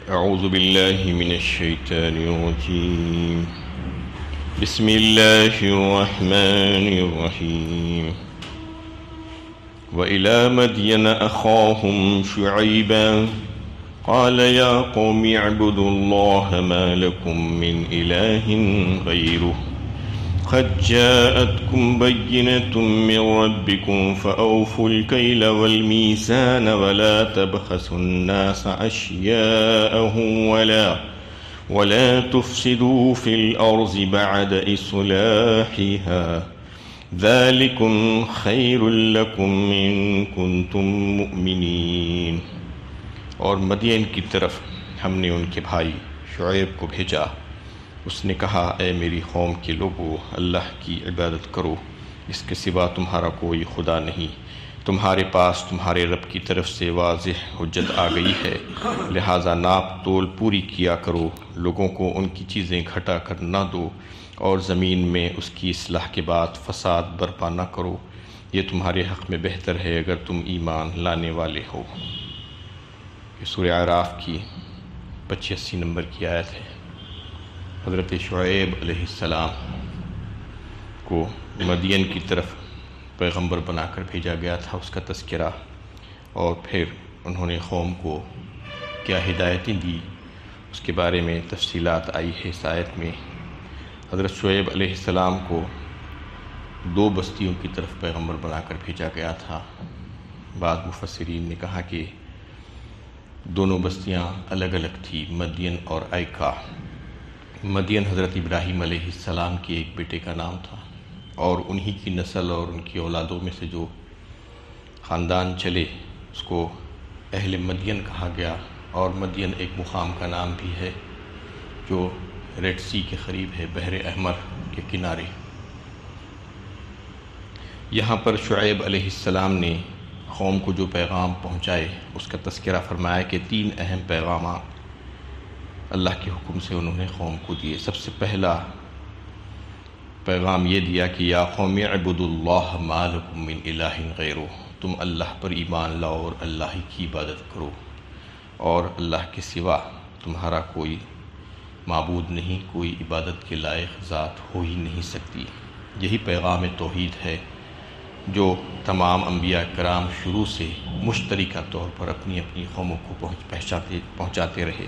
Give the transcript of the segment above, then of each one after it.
أعوذ بالله من الشيطان الرجيم. بسم الله الرحمن الرحيم. وإلى مدين أخاهم شعيبا قال يا قوم اعبدوا الله ما لكم من إله غيره قد جاءتكم بينة من ربكم فأوفوا الكيل والميزان ولا تبخسوا الناس أشياءهم ولا تفسدوا في الأرض بعد إصلاحها ذلكم خير لكم إن كنتم مؤمنين. اور مدین کی طرف ہم نے ان کے بھائی شعیب کو بھیجا. اس نے کہا اے میری قوم کے لوگو، اللہ کی عبادت کرو، اس کے سوا تمہارا کوئی خدا نہیں. تمہارے پاس تمہارے رب کی طرف سے واضح حجت آ گئی ہے، لہٰذا ناپ تول پوری کیا کرو، لوگوں کو ان کی چیزیں گھٹا کر نہ دو، اور زمین میں اس کی اصلاح کے بعد فساد برپا نہ کرو. یہ تمہارے حق میں بہتر ہے اگر تم ایمان لانے والے ہو. یہ سورہ اعراف کی 85 نمبر کی آیت ہے. حضرت شعیب علیہ السلام کو مدین کی طرف پیغمبر بنا کر بھیجا گیا تھا، اس کا تذکرہ، اور پھر انہوں نے قوم کو کیا ہدایتیں دی اس کے بارے میں تفصیلات آئی ہے اس آیت میں. حضرت شعیب علیہ السلام کو 2 بستیوں کی طرف پیغمبر بنا کر بھیجا گیا تھا. بعض مفسرین نے کہا کہ دونوں بستیاں الگ الگ تھیں، مدین اور ایکا. مدین حضرت ابراہیم علیہ السلام کے ایک بیٹے کا نام تھا، اور انہی کی نسل اور ان کی اولادوں میں سے جو خاندان چلے اس کو اہل مدین کہا گیا. اور مدین ایک مقام کا نام بھی ہے جو ریڈ سی کے قریب ہے، بحر احمر کے کنارے. یہاں پر شعیب علیہ السلام نے قوم کو جو پیغام پہنچائے اس کا تذکرہ فرمایا کہ 3 اہم پیغامات اللہ کے حکم سے انہوں نے قوم کو دیے. سب سے پہلا پیغام یہ دیا کہ یا قوم اعبدوا اللہ ما لکم من الہ غیرہ، تم اللہ پر ایمان لاؤ اور اللہ ہی کی عبادت کرو، اور اللہ کے سوا تمہارا کوئی معبود نہیں، کوئی عبادت کے لائق ذات ہو ہی نہیں سکتی. یہی پیغام توحید ہے جو تمام انبیاء کرام شروع سے مشترکہ طور پر اپنی اپنی قوموں کو پہنچاتے رہے.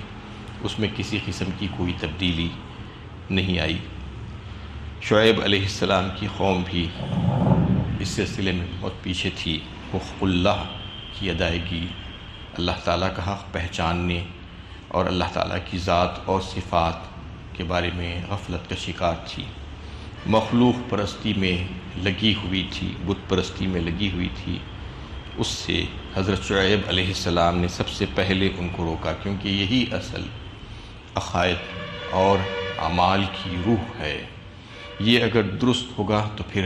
اس میں کسی قسم کی کوئی تبدیلی نہیں آئی. شعیب علیہ السلام کی قوم بھی اس سلسلے میں بہت پیچھے تھی. حقوق اللہ کی ادائیگی، اللہ تعالیٰ کا حق پہچاننے اور اللہ تعالیٰ کی ذات اور صفات کے بارے میں غفلت کا شکار تھی. مخلوق پرستی میں لگی ہوئی تھی، بت پرستی میں لگی ہوئی تھی. اس سے حضرت شعیب علیہ السلام نے سب سے پہلے ان کو روکا، کیونکہ یہی اصل عقائد اور اعمال کی روح ہے. یہ اگر درست ہوگا تو پھر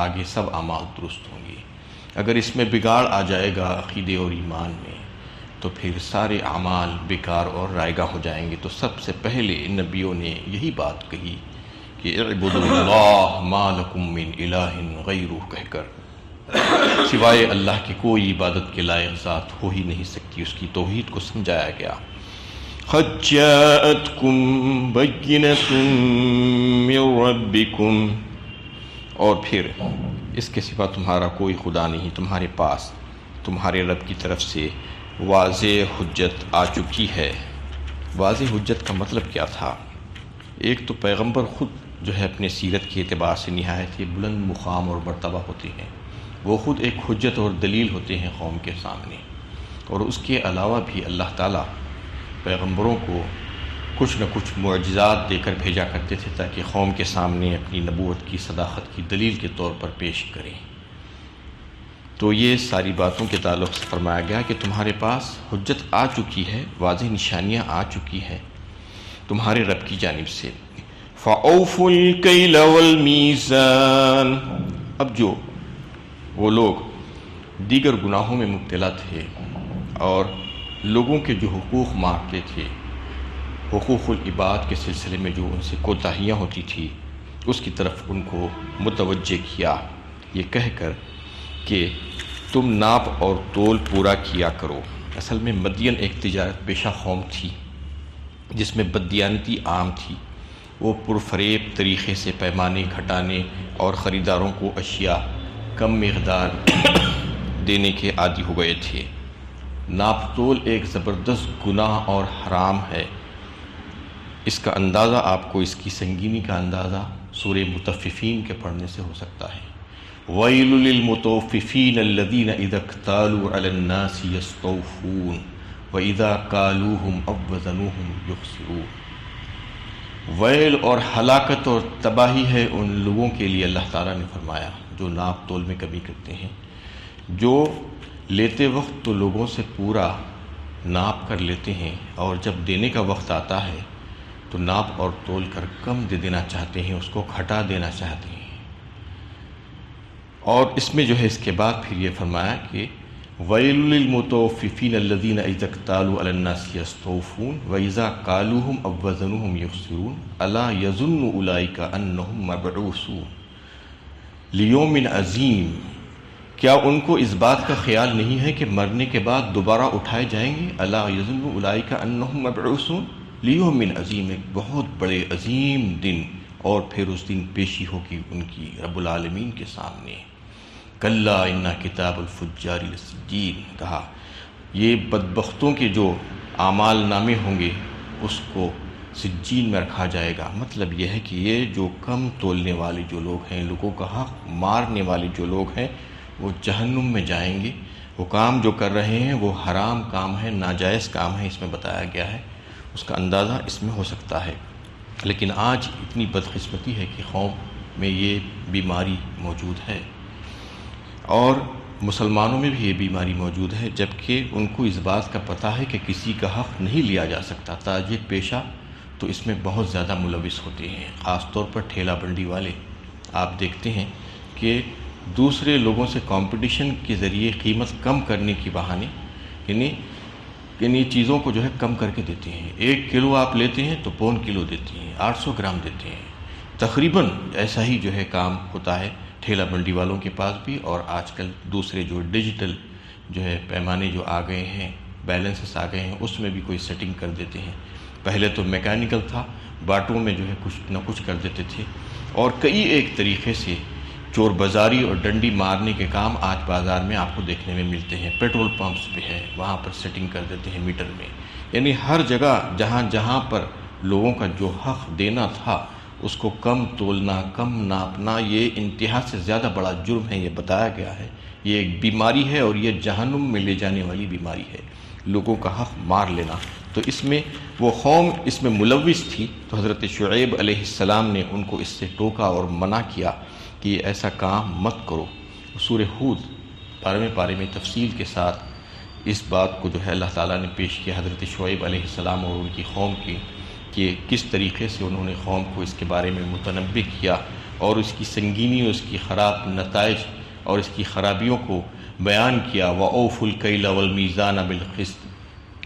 آگے سب اعمال درست ہوں گے. اگر اس میں بگاڑ آ جائے گا عقیدے اور ایمان میں تو پھر سارے اعمال بیکار اور رائگاں ہو جائیں گے. تو سب سے پہلے نبیوں نے یہی بات کہی کہ اعبدوا اللہ ما لکم من الہ غیرہ کہہ کر سوائے اللہ کی کوئی عبادت کے لائق ذات ہو ہی نہیں سکتی. اس کی توحید کو سمجھایا گیا. قد جاءتکم بینۃ من ربکم، اور پھر اس کے سوا تمہارا کوئی خدا نہیں، تمہارے پاس تمہارے رب کی طرف سے واضح حجت آ چکی ہے. واضح حجت کا مطلب کیا تھا؟ ایک تو پیغمبر خود جو ہے اپنے سیرت کے اعتبار سے نہایت ہی بلند مقام اور مرتبہ ہوتے ہیں. وہ خود ایک حجت اور دلیل ہوتے ہیں قوم کے سامنے. اور اس کے علاوہ بھی اللہ تعالیٰ پیغمبروں کو کچھ نہ کچھ معجزات دے کر بھیجا کرتے تھے تاکہ قوم کے سامنے اپنی نبوت کی صداقت کی دلیل کے طور پر پیش کریں. تو یہ ساری باتوں کے تعلق سے فرمایا گیا کہ تمہارے پاس حجت آ چکی ہے، واضح نشانیاں آ چکی ہیں تمہارے رب کی جانب سے. فَأَوْفُوا الْكَيْلَ وَالْمِيزَانَ. اب جو وہ لوگ دیگر گناہوں میں مبتلا تھے اور لوگوں کے جو حقوق مانگتے تھے، حقوق العباد کے سلسلے میں جو ان سے کوتاہیاں ہوتی تھی، اس کی طرف ان کو متوجہ کیا یہ کہہ کر کہ تم ناپ اور تول پورا کیا کرو. اصل میں مدین ایک تجارت پیشہ قوم تھی. جس میں بددیانتی عام تھی، وہ پرفریب طریقے سے پیمانے گھٹانے اور خریداروں کو اشیاء کم مقدار دینے کے عادی ہو گئے تھے۔ ناپ تول ایک زبردست گناہ اور حرام ہے۔ اس کا اندازہ آپ کو، اس کی سنگینی کا اندازہ سورہ مطففین کے پڑھنے سے ہو سکتا ہے۔ وَيْلٌ لِّلْمُطَوِّفِينَ الَّذِينَ إِذَا اكْتَالُوا عَلَى النَّاسِ يَسْتَوْفُونَ وَإِذَا كَالُوهُمْ أَوْ وَّزَنُوهُمْ يُخْسِرُونَ۔ ویل اور ہلاکت اور تباہی ہے ان لوگوں کے لیے، اللہ تعالیٰ نے فرمایا، جو ناپ تول میں کمی کرتے ہیں، جو لیتے وقت تو لوگوں سے پورا ناپ کر لیتے ہیں، اور جب دینے کا وقت آتا ہے تو ناپ اور تول کر کم دے دینا چاہتے ہیں، اس کو گھٹا دینا چاہتے ہیں۔ اور اس میں جو ہے اس کے بعد پھر یہ فرمایا کہ وَيْلٌ لِّلْمُطَوِّفِينَ الَّذِينَ إِذَا اكْتَالُوا عَلَى النَّاسِ يَسْتَوْفُونَ وَإِذَا كَالُوهُمْ أَوْ وَّزَنُوهُمْ يُخْسِرُونَ أَلَا يَظُنُّ أُولَٰئِكَ أَنَّهُم مَّبْعُوثُونَ لِيَوْمٍ عَظِيمٍ۔ کیا ان کو اس بات کا خیال نہیں ہے کہ مرنے کے بعد دوبارہ اٹھائے جائیں گے؟ أَلَا يَظُنُّ أُولَٰئِكَ أَنَّهُم مَّبْعُوثُونَ لِيَوْمٍ عَظِيمٍ، ایک بہت بڑے عظیم دن، اور پھر اس دن پیشی ہوگی ان کی رب العالمین کے سامنے۔ کلا اِنَّ کتاب الفجار لسجین، کہا یہ بدبختوں کے جو اعمال نامے ہوں گے اس کو سجین میں رکھا جائے گا۔ مطلب یہ ہے کہ یہ جو کم تولنے والے جو لوگ ہیں، لوگوں کا حق مارنے والے جو لوگ ہیں، وہ جہنم میں جائیں گے۔ وہ کام جو کر رہے ہیں وہ حرام کام ہے، ناجائز کام ہے، اس میں بتایا گیا ہے۔ اس کا اندازہ اس میں ہو سکتا ہے۔ لیکن آج اتنی بدقسمتی ہے کہ قوم میں یہ بیماری موجود ہے، اور مسلمانوں میں بھی یہ بیماری موجود ہے، جبکہ ان کو اس بات کا پتہ ہے کہ کسی کا حق نہیں لیا جا سکتا۔ تاجر پیشہ تو اس میں بہت زیادہ ملوث ہوتے ہیں، خاص طور پر ٹھیلا بنڈی والے۔ آپ دیکھتے ہیں کہ دوسرے لوگوں سے کمپٹیشن کے ذریعے قیمت کم کرنے کی بہانے یعنی چیزوں کو جو ہے کم کر کے دیتے ہیں۔ 1 کلو آپ لیتے ہیں تو 1.25 کلو دیتے ہیں، 800 گرام دیتے ہیں۔ تقریباً ایسا ہی جو ہے کام ہوتا ہے ٹھیلا منڈی والوں کے پاس بھی، اور آج کل دوسرے جو ڈیجیٹل جو ہے پیمانے جو آ گئے ہیں، بیلنسز آ گئے ہیں، اس میں بھی کوئی سیٹنگ کر دیتے ہیں۔ پہلے تو میکینیکل تھا، باٹوں میں جو ہے کچھ نہ کچھ کر دیتے تھے، اور کئی ایک طریقے سے چور بازاری اور ڈنڈی مارنے کے کام آج بازار میں آپ کو دیکھنے میں ملتے ہیں۔ پیٹرول پمپس پہ ہے، وہاں پر سیٹنگ کر دیتے ہیں میٹر میں، یعنی ہر جگہ جہاں جہاں پر لوگوں کا جو حق دینا تھا اس کو کم تولنا، کم ناپنا، یہ انتہا سے زیادہ بڑا جرم ہے، یہ بتایا گیا ہے۔ یہ ایک بیماری ہے، اور یہ جہنم میں لے جانے والی بیماری ہے، لوگوں کا حق مار لینا۔ تو اس میں وہ قوم اس میں ملوث تھی، تو حضرت شعیب علیہ السلام نے ان کو اس سے ٹوکا اور منع کیا کہ ایسا کام مت کرو۔ سورہ ہود 12ویں پارے میں تفصیل کے ساتھ اس بات کو جو ہے اللہ تعالیٰ نے پیش کیا حضرت شعیب علیہ السلام اور ان کی قوم کی، کہ کس طریقے سے انہوں نے قوم کو اس کے بارے میں متنبع کیا، اور اس کی سنگینی، اس کی خراب نتائج اور اس کی خرابیوں کو بیان کیا۔ وَأَوْفُوا الْكَيْلَ وَالْمِيزَانَ بِالْقِسْطِ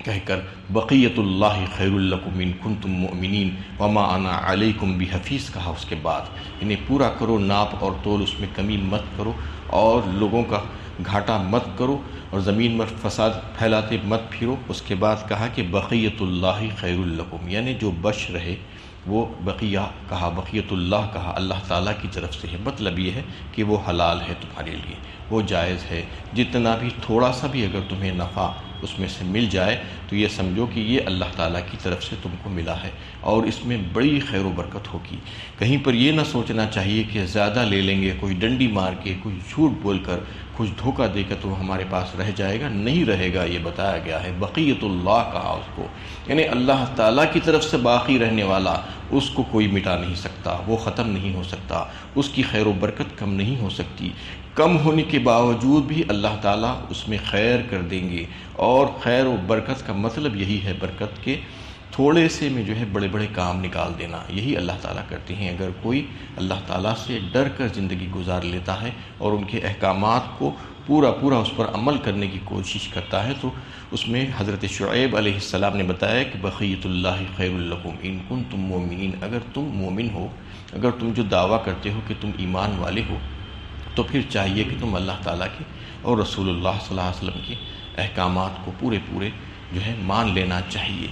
کہہ کر بقیۃ اللہ خیر لکم ان کنتم مؤمنین وما انا علیکم بحفیظ کہا۔ اس کے بعد انہیں پورا کرو، ناپ اور تول اس میں کمی مت کرو، اور لوگوں کا گھاٹا مت کرو، اور زمین پر فساد پھیلاتے مت پھرو۔ اس کے بعد کہا کہ بقیۃ اللہ خیر لکم، یعنی جو بچ رہے وہ بقیہ کہا، بقیۃ اللہ کہا، اللہ تعالیٰ کی طرف سے ہے۔ مطلب یہ ہے کہ وہ حلال ہے تمہارے لیے، وہ جائز ہے۔ جتنا بھی تھوڑا سا بھی اگر تمہیں نفع اس میں سے مل جائے تو یہ سمجھو کہ یہ اللہ تعالیٰ کی طرف سے تم کو ملا ہے، اور اس میں بڑی خیر و برکت ہوگی۔ کہیں پر یہ نہ سوچنا چاہیے کہ زیادہ لے لیں گے، کوئی ڈنڈی مار کے، کوئی جھوٹ بول کر، کچھ دھوکہ دے کر تو ہمارے پاس رہ جائے گا، نہیں رہے گا۔ یہ بتایا گیا ہے بقیۃ اللہ کہا اس کو، یعنی اللہ تعالیٰ کی طرف سے باقی رہنے والا، اس کو کوئی مٹا نہیں سکتا، وہ ختم نہیں ہو سکتا، اس کی خیر و برکت کم نہیں ہو سکتی۔ کم ہونے کے باوجود بھی اللہ تعالیٰ اس میں خیر کر دیں گے، اور خیر و برکت کا مطلب یہی ہے برکت کے تھوڑے سے میں جو ہے بڑے بڑے کام نکال دینا، یہی اللہ تعالیٰ کرتے ہیں۔ اگر کوئی اللہ تعالیٰ سے ڈر کر زندگی گزار لیتا ہے اور ان کے احکامات کو پورا اس پر عمل کرنے کی کوشش کرتا ہے، تو اس میں حضرت شعیب علیہ السلام نے بتایا کہ بقیۃ اللہ خیر لکم ان کنتم مؤمنین، اگر تم مومن ہو، اگر تم جو دعویٰ کرتے ہو کہ تم ایمان والے ہو، تو پھر چاہیے کہ تم اللہ تعالیٰ کے اور رسول اللہ صلی اللہ علیہ وسلم کے احکامات کو پورے جو ہے مان لینا چاہیے۔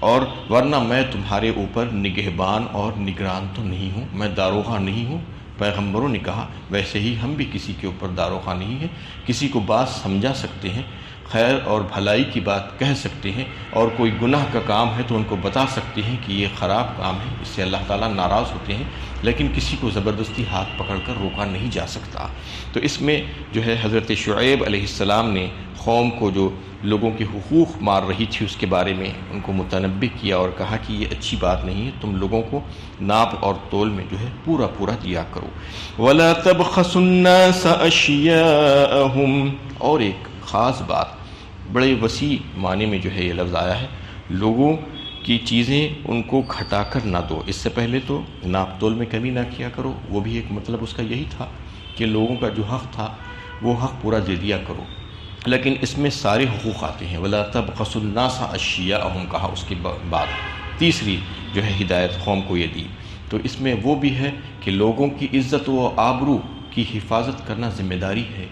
اور ورنہ میں تمہارے اوپر نگہبان اور نگران تو نہیں ہوں، میں داروغہ نہیں ہوں۔ پیغمبروں نے کہا ویسے ہی ہم بھی کسی کے اوپر داروغہ نہیں ہیں، کسی کو بات سمجھا سکتے ہیں، خیر اور بھلائی کی بات کہہ سکتے ہیں، اور کوئی گناہ کا کام ہے تو ان کو بتا سکتے ہیں کہ یہ خراب کام ہے، اس سے اللہ تعالیٰ ناراض ہوتے ہیں، لیکن کسی کو زبردستی ہاتھ پکڑ کر روکا نہیں جا سکتا۔ تو اس میں جو ہے حضرت شعیب علیہ السلام نے قوم کو جو لوگوں کے حقوق مار رہی تھی اس کے بارے میں ان کو متنبہ کیا اور کہا کہ یہ اچھی بات نہیں ہے، تم لوگوں کو ناپ اور تول میں جو ہے پورا پورا دیا کرو۔ وَلَا تَبْخَسُوا النَّاسَ أَشْيَاءَهُمْ، اور ایک خاص بات، بڑے وسیع معنی میں جو ہے یہ لفظ آیا ہے، لوگوں کی چیزیں ان کو گھٹا کر نہ دو۔ اس سے پہلے تو ناپ تول میں کمی نہ کیا کرو، وہ بھی ایک مطلب اس کا یہی تھا کہ لوگوں کا جو حق تھا وہ حق پورا دے دیا کرو، لیکن اس میں سارے حقوق آتے ہیں۔ وَلَا تَبْخَسُوا النَّاسَ أَشْيَاءَهُمْ کہا، اس کے بعد تیسری جو ہے ہدایت قوم کو یہ دی، تو اس میں وہ بھی ہے کہ لوگوں کی عزت و آبرو کی حفاظت کرنا ذمہ داری ہے۔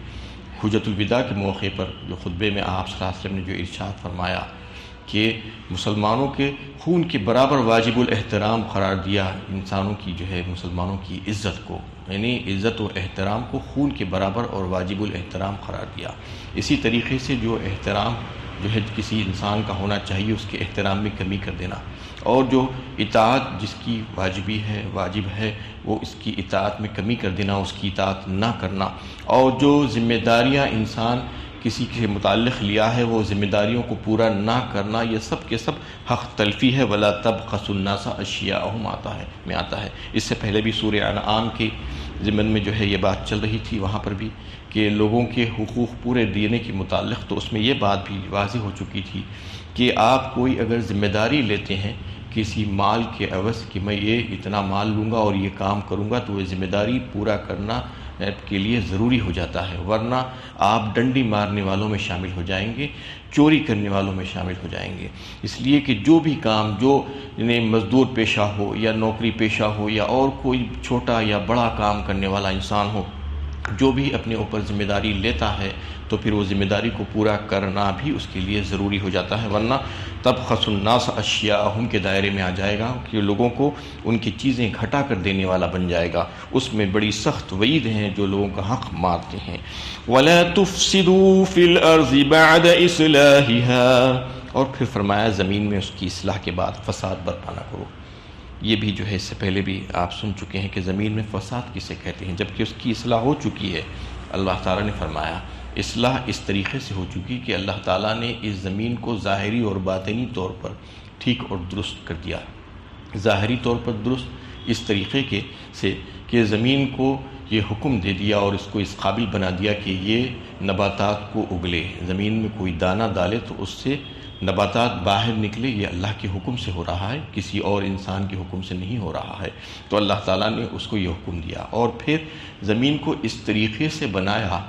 حجۃ الوداع کے موقع پر جو خطبے میں آپ صلی اللہ علیہ وسلم نے جو ارشاد فرمایا کہ مسلمانوں کے خون کے برابر واجب الاحترام قرار دیا انسانوں کی جو ہے مسلمانوں کی عزت کو، یعنی عزت و احترام کو خون کے برابر اور واجب الاحترام قرار دیا۔ اسی طریقے سے جو احترام جو ہے کسی انسان کا ہونا چاہیے اس کے احترام میں کمی کر دینا، اور جو اطاعت جس کی واجب ہے وہ اس کی اطاعت میں کمی کر دینا، اس کی اطاعت نہ کرنا، اور جو ذمہ داریاں انسان کسی کے متعلق لیا ہے وہ ذمہ داریوں کو پورا نہ کرنا، یہ سب کے سب حق تلفی ہے۔ وَلَا تَبْخَسُوا النَّاسَ أَشْيَاءَهُمْ میں آتا ہے۔ اس سے پہلے بھی سورہ انعام کے ضمن میں جو ہے یہ بات چل رہی تھی، وہاں پر بھی کہ لوگوں کے حقوق پورے دینے کے متعلق، تو اس میں یہ بات بھی واضح ہو چکی تھی کہ آپ کوئی اگر ذمہ داری لیتے ہیں کسی مال کے عوض کہ میں یہ اتنا مال لوں گا اور یہ کام کروں گا، تو وہ ذمہ داری پورا کرنا کے لیے ضروری ہو جاتا ہے، ورنہ آپ ڈنڈی مارنے والوں میں شامل ہو جائیں گے، چوری کرنے والوں میں شامل ہو جائیں گے۔ اس لیے کہ جو بھی کام جو مزدور پیشہ ہو یا نوکری پیشہ ہو یا اور کوئی چھوٹا یا بڑا کام کرنے والا انسان ہو، جو بھی اپنے اوپر ذمہ داری لیتا ہے تو پھر وہ ذمہ داری کو پورا کرنا بھی اس کے لیے ضروری ہو جاتا ہے، ورنہ تبخسوا الناس اشیاءہم کے دائرے میں آ جائے گا کہ لوگوں کو ان کی چیزیں گھٹا کر دینے والا بن جائے گا۔ اس میں بڑی سخت وعید ہیں جو لوگوں کا حق مارتے ہیں۔ وَلَا تُفْسِدُوا فِي الْأَرْضِ بَعْدَ إِصْلَاحِهَا، اور پھر فرمایا زمین میں اس کی اصلاح کے بعد فساد برپا نہ کرو۔ یہ بھی جو ہے اس سے پہلے بھی آپ سن چکے ہیں کہ زمین میں فساد کسے کہتے ہیں، جبکہ اس کی اصلاح ہو چکی ہے۔ اللہ تعالیٰ نے فرمایا اصلاح اس طریقے سے ہو چکی کہ اللہ تعالیٰ نے اس زمین کو ظاہری اور باطنی طور پر ٹھیک اور درست کر دیا۔ ظاہری طور پر درست اس طریقے سے کہ زمین کو یہ حکم دے دیا اور اس کو اس قابل بنا دیا کہ یہ نباتات کو اگلے، زمین میں کوئی دانہ ڈالے تو اس سے نباتات باہر نکلے، یہ اللہ کے حکم سے ہو رہا ہے، کسی اور انسان کے حکم سے نہیں ہو رہا ہے۔ تو اللہ تعالیٰ نے اس کو یہ حکم دیا، اور پھر زمین کو اس طریقے سے بنایا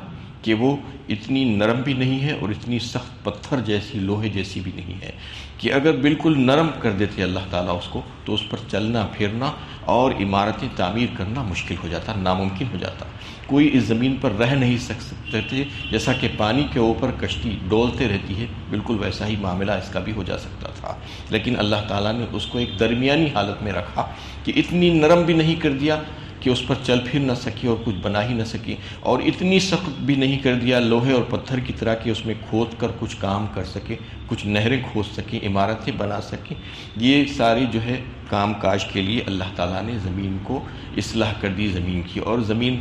کہ وہ اتنی نرم بھی نہیں ہے اور اتنی سخت پتھر جیسی لوہے جیسی بھی نہیں ہے کہ اگر بالکل نرم کر دیتے اللہ تعالیٰ اس کو تو اس پر چلنا پھرنا اور عمارتیں تعمیر کرنا مشکل ہو جاتا، ناممکن ہو جاتا۔ کوئی اس زمین پر رہ نہیں سکتے تھے، جیسا کہ پانی کے اوپر کشتی ڈولتے رہتی ہے بالکل ویسا ہی معاملہ اس کا بھی ہو جا سکتا تھا، لیکن اللہ تعالیٰ نے اس کو ایک درمیانی حالت میں رکھا کہ اتنی نرم بھی نہیں کر دیا کہ اس پر چل پھر نہ سکی اور کچھ بنا ہی نہ سکی، اور اتنی سخت بھی نہیں کر دیا لوہے اور پتھر کی طرح کہ اس میں کھود کر کچھ کام کر سکے، کچھ نہریں کھود سکیں، عمارتیں بنا سکیں۔ یہ ساری جو ہے کام کاج کے لیے اللہ تعالیٰ نے زمین کو اصلاح کر دی، زمین کی، اور زمین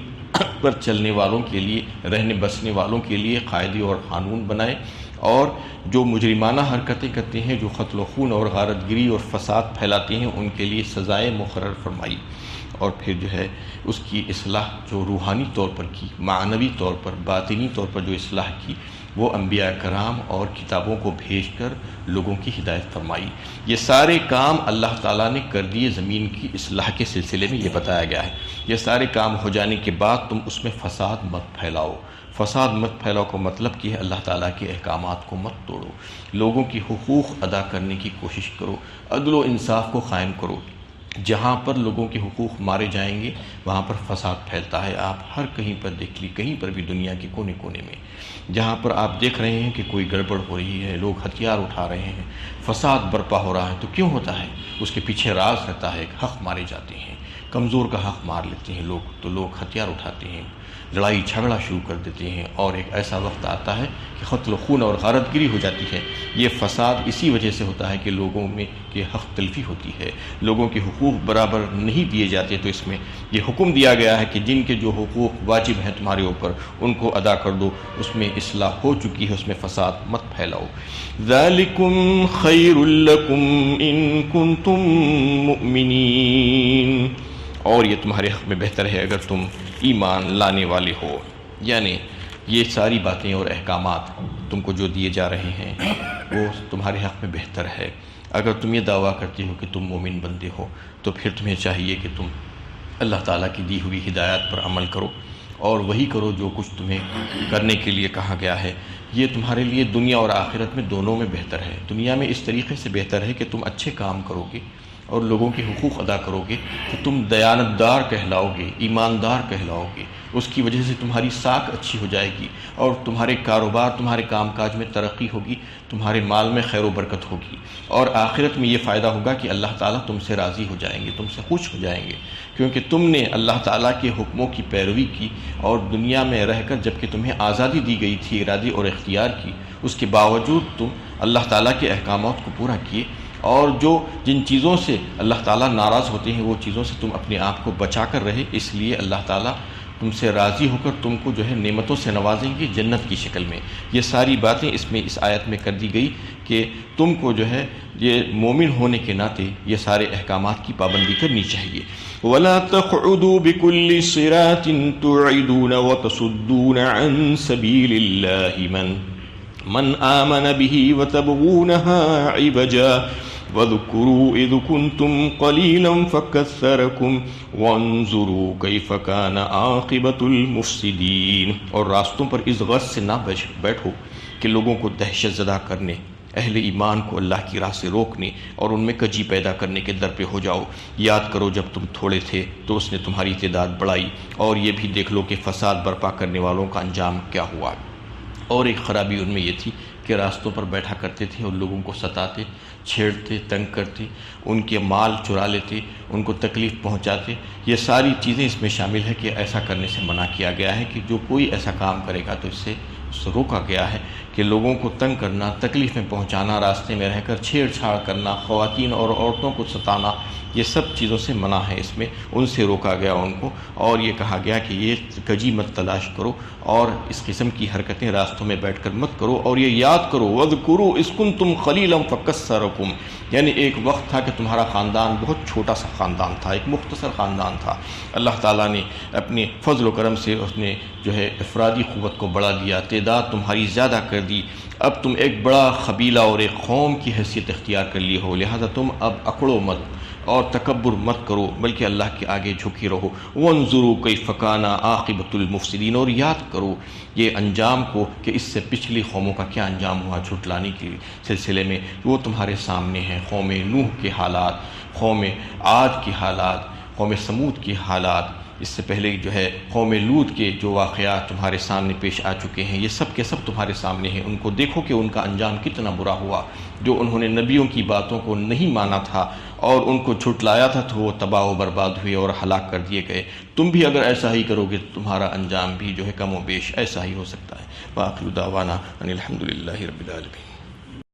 پر چلنے والوں کے لیے، رہنے بسنے والوں کے لیے قاعدے اور قانون بنائے، اور جو مجرمانہ حرکتیں کرتے ہیں، جو قتل و خون اور غارت گری اور فساد پھیلاتے ہیں، ان کے لیے سزائیں مقرر فرمائی، اور پھر جو ہے اس کی اصلاح جو روحانی طور پر کی، معنوی طور پر، باطنی طور پر جو اصلاح کی، وہ انبیاء کرام اور کتابوں کو بھیج کر لوگوں کی ہدایت فرمائی۔ یہ سارے کام اللہ تعالیٰ نے کر دیے زمین کی اصلاح کے سلسلے میں، یہ بتایا گیا ہے۔ یہ سارے کام ہو جانے کے بعد تم اس میں فساد مت پھیلاؤ۔ فساد مت پھیلاؤ کا مطلب کہ اللہ تعالیٰ کے احکامات کو مت توڑو، لوگوں کی حقوق ادا کرنے کی کوشش کرو، عدل و انصاف کو قائم کرو، جہاں پر لوگوں کے حقوق مارے جائیں گے وہاں پر فساد پھیلتا ہے۔ آپ ہر کہیں پر دیکھ لی، کہیں پر بھی دنیا کے کونے کونے میں جہاں پر آپ دیکھ رہے ہیں کہ کوئی گڑبڑ ہو رہی ہے، لوگ ہتھیار اٹھا رہے ہیں، فساد برپا ہو رہا ہے، تو کیوں ہوتا ہے؟ اس کے پیچھے راز رہتا ہے، ایک حق مارے جاتے ہیں، کمزور کا حق مار لیتے ہیں لوگ، تو لوگ ہتھیار اٹھاتے ہیں، لڑائی جھگڑا شروع کر دیتے ہیں، اور ایک ایسا وقت آتا ہے کہ قتل و خون اور غارت گری ہو جاتی ہے۔ یہ فساد اسی وجہ سے ہوتا ہے کہ لوگوں میں کہ حق تلفی ہوتی ہے، لوگوں کے حقوق برابر نہیں دیے جاتے۔ تو اس میں یہ حکم دیا گیا ہے کہ جن کے جو حقوق واجب ہیں تمہارے اوپر ان کو ادا کر دو، اس میں اصلاح ہو چکی ہے، اس میں فساد مت پھیلاؤ۔ ذالکم خیر لکم ان کنتم مؤمنین، اور یہ تمہارے حق میں بہتر ہے اگر تم ایمان لانے والے ہو۔ یعنی یہ ساری باتیں اور احکامات تم کو جو دیے جا رہے ہیں وہ تمہارے حق میں بہتر ہے۔ اگر تم یہ دعویٰ کرتے ہو کہ تم مومن بندے ہو تو پھر تمہیں چاہیے کہ تم اللہ تعالیٰ کی دی ہوئی ہدایات پر عمل کرو اور وہی کرو جو کچھ تمہیں کرنے کے لیے کہا گیا ہے۔ یہ تمہارے لیے دنیا اور آخرت میں دونوں میں بہتر ہے۔ دنیا میں اس طریقے سے بہتر ہے کہ تم اچھے کام کرو گے اور لوگوں کے حقوق ادا کرو گے تو تم دیانتدار کہلاؤ گے، ایماندار کہلاؤ گے، اس کی وجہ سے تمہاری ساکھ اچھی ہو جائے گی اور تمہارے کاروبار، تمہارے کام کاج میں ترقی ہوگی، تمہارے مال میں خیر و برکت ہوگی، اور آخرت میں یہ فائدہ ہوگا کہ اللہ تعالیٰ تم سے راضی ہو جائیں گے، تم سے خوش ہو جائیں گے، کیونکہ تم نے اللہ تعالیٰ کے حکموں کی پیروی کی اور دنیا میں رہ کر جبکہ تمہیں آزادی دی گئی تھی ارادی اور اختیار کی، اس کے باوجود تم اللہ تعالیٰ کے احکامات کو پورا کیے، اور جن چیزوں سے اللہ تعالیٰ ناراض ہوتے ہیں وہ چیزوں سے تم اپنے آپ کو بچا کر رہے، اس لیے اللہ تعالیٰ تم سے راضی ہو کر تم کو جو ہے نعمتوں سے نوازیں گے جنت کی شکل میں۔ یہ ساری باتیں اس آیت میں کر دی گئی کہ تم کو جو ہے یہ مومن ہونے کے ناطے یہ سارے احکامات کی پابندی کرنی چاہیے۔ وَلَا تَقْعُدُوا بِكُلِّ صِرَاطٍ تُوعِدُونَ وَتَصُدُّونَ عَن سَبِيلِ اللَّهِ مَنْ آمَنَ بِهِ وَتَبْغُونَهَا عِوَجًا وَاذْكُرُوا إِذْ كُنْتُمْ قَلِيلًا فَكَثَّرَكُمْ وَانظُرُوا كَيْفَ كَانَ عَاقِبَةُ الْمُفْسِدِينَ، اور راستوں پر اس غرض سے نہ بیٹھو کہ لوگوں کو دہشت زدہ کرنے، اہل ایمان کو اللہ کی راہ سے روکنے اور ان میں کجی پیدا کرنے کے در پہ ہو جاؤ۔ یاد کرو جب تم تھوڑے تھے تو اس نے تمہاری تعداد بڑھائی، اور یہ بھی دیکھ لو کہ فساد برپا کرنے والوں کا انجام کیا ہوا۔ اور ایک خرابی ان میں یہ تھی کہ راستوں پر بیٹھا کرتے تھے اور لوگوں کو ستاتے، چھیڑتے، تنگ کرتے، ان کے مال چرا لیتے، ان کو تکلیف پہنچاتے۔ یہ ساری چیزیں اس میں شامل ہے کہ ایسا کرنے سے منع کیا گیا ہے کہ جو کوئی ایسا کام کرے گا تو اس سے روکا گیا ہے کہ لوگوں کو تنگ کرنا، تکلیف میں پہنچانا، راستے میں رہ کر چھیڑ چھاڑ کرنا، خواتین اور عورتوں کو ستانا، یہ سب چیزوں سے منع ہے، اس میں ان سے روکا گیا ان کو، اور یہ کہا گیا کہ یہ کجی مت تلاش کرو اور اس قسم کی حرکتیں راستوں میں بیٹھ کر مت کرو، اور یہ یاد کرو وَاذْكُرُوا إِذْ كُنْتُمْ قَلِيلًا فَكَثَّرَكُمْ، یعنی ایک وقت تھا کہ تمہارا خاندان بہت چھوٹا سا خاندان تھا، ایک مختصر خاندان تھا، اللہ تعالیٰ نے اپنے فضل و کرم سے اس نے جو ہے افرادی قوت کو بڑھا دیا، تعداد تمہاری زیادہ کر دی، اب تم ایک بڑا قبیلہ اور ایک قوم کی حیثیت اختیار کر لی ہو، لہذا تم اب اکڑو مت اور تکبر مت کرو بلکہ اللہ کے آگے جھکی رہو۔ وَانظُرُوا كَيْفَ كَانَ عَاقِبَةُ الْمُفْسِدِينَ، اور یاد کرو یہ انجام کو کہ اس سے پچھلی قوموں کا کیا انجام ہوا جھٹلانے کے سلسلے میں، وہ تمہارے سامنے ہیں، قوم نوح کے حالات، قوم عاد کے حالات، قوم سمود کے حالات، اس سے پہلے جو ہے قوم لوط کے جو واقعات تمہارے سامنے پیش آ چکے ہیں، یہ سب کے سب تمہارے سامنے ہیں، ان کو دیکھو کہ ان کا انجام کتنا برا ہوا، جو انہوں نے نبیوں کی باتوں کو نہیں مانا تھا اور ان کو جھٹلایا تھا تو وہ تباہ و برباد ہوئے اور ہلاک کر دیے گئے۔ تم بھی اگر ایسا ہی کرو گے تو تمہارا انجام بھی جو ہے کم و بیش ایسا ہی ہو سکتا ہے۔ وآخر دعوانا ان الحمد للہ رب العالمین۔